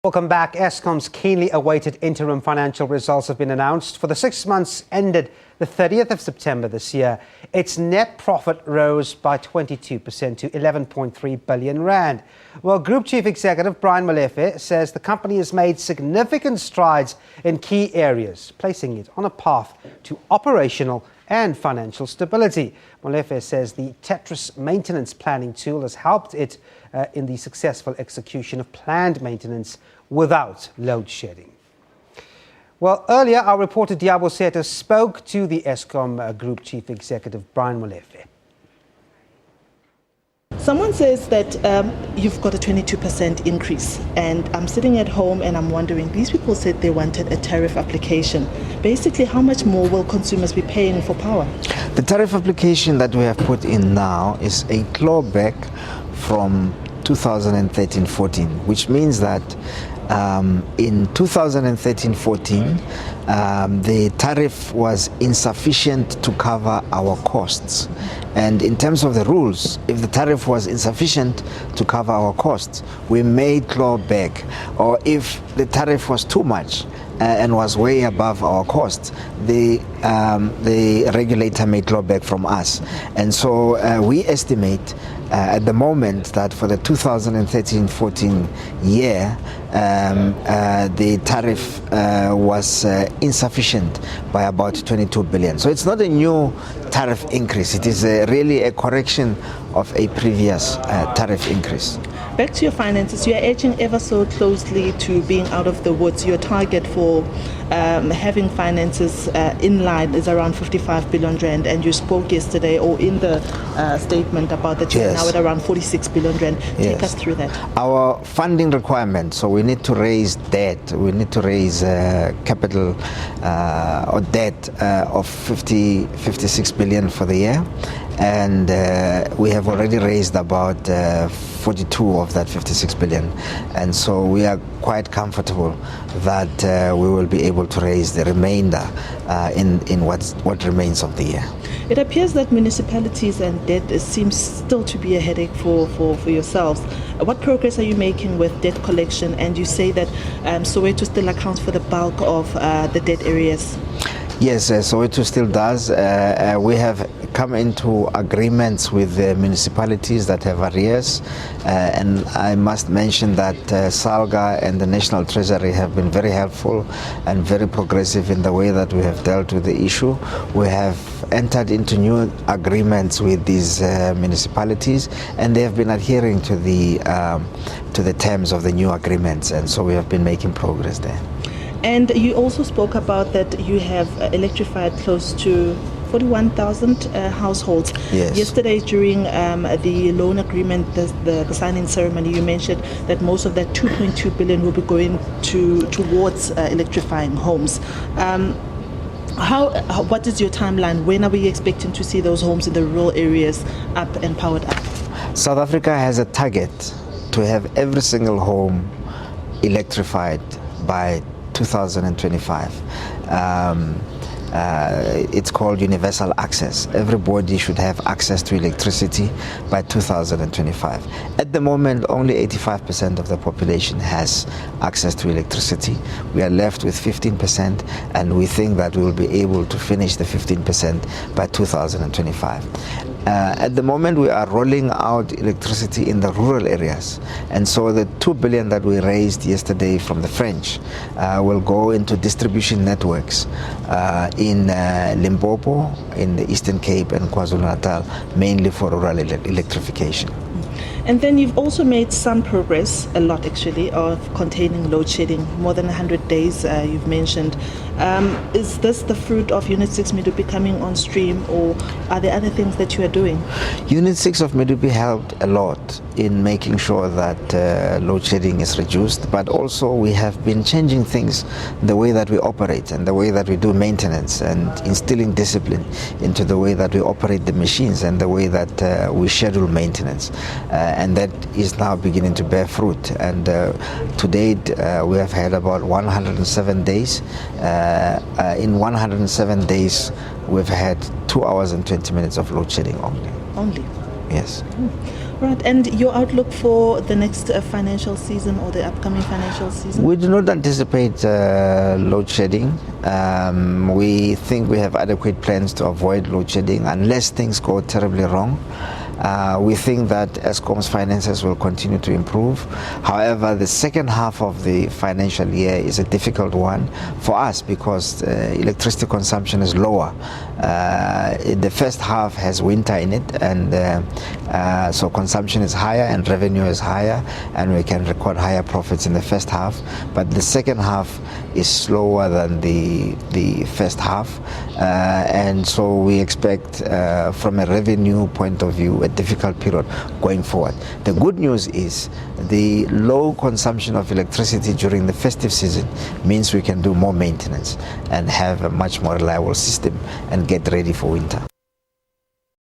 Welcome back. Eskom's keenly awaited interim financial results have been announced. For the 6 months ended the 30th of September this year, its net profit rose by 22% to 11.3 billion rand. Well, Group Chief Executive Brian Molefe says the company has made significant strides in key areas, placing it on a path to operational and financial stability. Molefe says the Tetris maintenance planning tool has helped it in the successful execution of planned maintenance without load shedding. Well, earlier our reporter Diabo Seta spoke to the Eskom Group Chief Executive Brian Molefe. Someone says that you've got a 22% increase, and I'm sitting at home and I'm wondering, these people said they wanted a tariff application. Basically, how much more will consumers be paying for power? The tariff application that we have put in now is a clawback from 2013-14, which means that in 2013-14, the tariff was insufficient to cover our costs. And in terms of the rules, if the tariff was insufficient to cover our costs, we made clawback. Or if the tariff was too much and was way above our costs, the regulator made clawback from us. And so we estimate at the moment that for the 2013-14 year, the tariff was insufficient by about 22 billion. So it's not a new tariff increase. It is really a correction of a previous tariff increase. Back to your finances, you are edging ever so closely to being out of the woods. Your target for having finances in line is around 55 billion rand, and you spoke yesterday or in the statement about that you're now at around 46 billion rand. Take us through that. Our funding requirement, so we need to raise debt, we need to raise capital or debt of 56 billion for the year, and we have already raised about 42 of that 56 billion, and so we are quite comfortable that we will be able to raise the remainder in what remains of the year. It appears that municipalities and debt seems still to be a headache for yourselves. What progress are you making with debt collection? And you say that Soweto still accounts for the bulk of the debt areas. Yes, Soweto still does. We have come into agreements with the municipalities that have arrears, and I must mention that SALGA and the National Treasury have been very helpful and very progressive in the way that we have dealt with the issue. We have entered into new agreements with these municipalities, and they have been adhering to the terms of the new agreements, and so we have been making progress there. And you also spoke about that you have electrified close to 41,000 households. Yes. Yesterday during the loan agreement, the signing ceremony, you mentioned that most of that 2.2 billion will be going towards electrifying homes. What is your timeline? When are we expecting to see those homes in the rural areas up and powered up? South Africa has a target to have every single home electrified by 2025. It's called universal access. Everybody should have access to electricity by 2025. At the moment, only 85% of the population has access to electricity. We are left with 15%, and we think that we will be able to finish the 15% by 2025. At the moment, we are rolling out electricity in the rural areas, and so the 2 billion that we raised yesterday from the French will go into distribution networks in Limpopo, in the Eastern Cape and KwaZulu-Natal, mainly for rural electrification. And then you've also made some progress, a lot actually, of containing load shedding. More than 100 days you've mentioned. Is this the fruit of Unit 6 Medupi coming on stream, or are there other things that you are doing? Unit 6 of Medupi helped a lot in making sure that load shedding is reduced, but also we have been changing things, the way that we operate and the way that we do maintenance, and instilling discipline into the way that we operate the machines and the way that we schedule maintenance. And that is now beginning to bear fruit. And to date, we have had about 107 days. In 107 days, we've had 2 hours and 20 minutes of load shedding only. Only? Yes. Right, and your outlook for the next financial season or the upcoming financial season? We do not anticipate load shedding. We think we have adequate plans to avoid load shedding unless things go terribly wrong. We think that Eskom's finances will continue to improve. However, the second half of the financial year is a difficult one for us because electricity consumption is lower. The first half has winter in it, and so consumption is higher and revenue is higher, and we can record higher profits in the first half. But the second half is slower than the first half, and so we expect from a revenue point of view a difficult period going forward. The good news is the low consumption of electricity during the festive season means we can do more maintenance and have a much more reliable system and get ready for winter.